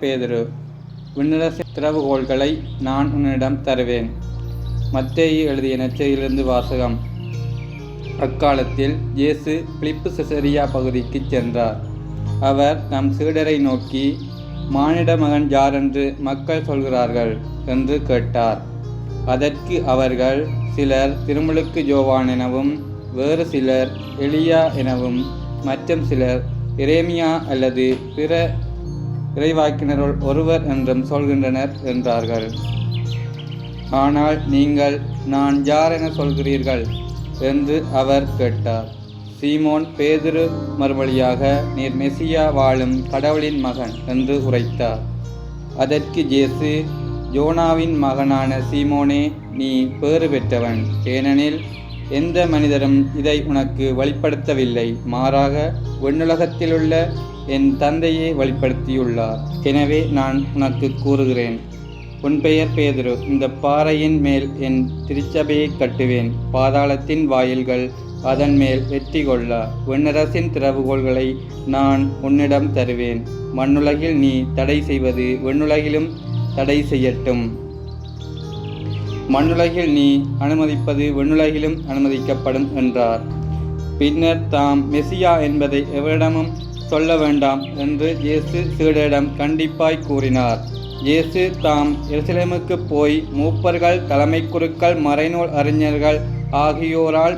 பேதுரு, விண்ணரசின் திறவுகோல்களை நான் உன்னிடம் தருவேன். மத்தேயு எழுதிய நற்செய்தியிலிருந்து வாசகம். அக்காலத்தில் இயேசு பிலிப்பு செசரியா பகுதிக்கு சென்றார். அவர் தம் சீடரை நோக்கி, மானிட மகன் யார் என்று மக்கள் சொல்கிறார்கள் என்று கேட்டார். அதற்கு அவர்கள், சிலர் திருமுழுக்கு யோவான் எனவும், வேறு சிலர் எலியா எனவும், மற்றும் சிலர் எரேமியா அல்லது பிற இறைவாக்கினருள் ஒருவர் என்றும் சொல்கின்றனர் என்றார்கள். ஆனால் நீங்கள் நான் யார் என சொல்கிறீர்கள் என்று அவர் கேட்டார். சீமோன் பேதுரு மறுமொழியாக, நீர் மெசியா வாழும் கடவுளின் மகன் என்று உரைத்தார். அதற்கு இயேசு, யோனாவின் மகனான சீமோனே, நீ பேறு பெற்றவன். ஏனெனில் எந்த மனிதரும் இதை உனக்கு வெளிப்படுத்தவில்லை, மாறாக விண்ணுலகத்திலுள்ள என் தந்தையே வெளிப்படுத்தியுள்ளார். எனவே நான் உனக்கு கூறுகிறேன், உன் பெயர் பேதுரு. இந்த பாறையின் மேல் என் திருச்சபையை கட்டுவேன். பாதாளத்தின் வாயில்கள் அதன் மேல் வெற்றி கொள்ள. விண்ணரசின் திறவுகோல்களை நான் உன்னிடம் தருவேன். மண்ணுலகில் நீ தடை செய்வது விண்ணுலகிலும் தடை செய்யட்டும். மண்ணுலகில் நீ அனுமதிப்பது விண்ணுலகிலும் அனுமதிக்கப்படும் என்றார். பின்னர் தாம் மெசியா என்பதை எவரிடமும் சொல்ல வேண்டாம் என்று இயேசு சீடரிடம் கண்டிப்பாய் கூறினார். இயேசு தாம் எருசலேமுக்கு போய் மூப்பர்கள், தலைமை குருக்கள், மறைநூல் அறிஞர்கள் ஆகியோரால்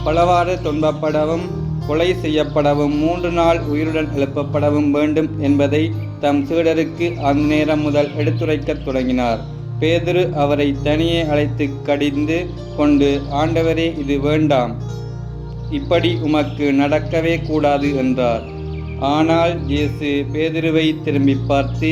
பலவாறு துன்பப்படவும் கொலை செய்யப்படவும் 3 நாள் உயிருடன் எழுப்பப்படவும் வேண்டும் என்பதை தம் சீடருக்கு அந்நேரம் முதல் எடுத்துரைக்கத் தொடங்கினார். பேதுரு அவரை தனியே அழைத்து கடிந்து கொண்டு, ஆண்டவரே, இது வேண்டாம், இப்படி உமக்கு நடக்கவே கூடாது என்றார். ஆனால் இயேசு பேதுருவை திரும்பி பார்த்து,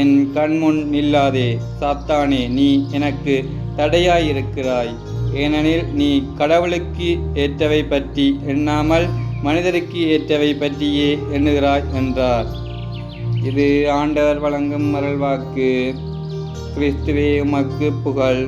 என் கண்முன் நில்லாதே சாத்தானே, நீ எனக்கு தடையாயிருக்கிறாய். ஏனெனில் நீ கடவுளுக்கு ஏற்றவை பற்றி எண்ணாமல் மனிதருக்கு ஏற்றவை பற்றியே எண்ணுகிறாய் என்றார். இது ஆண்டவர் வழங்கும் அருள்வாக்கு. கிறிஸ்துவே உமக்கு புகழ்.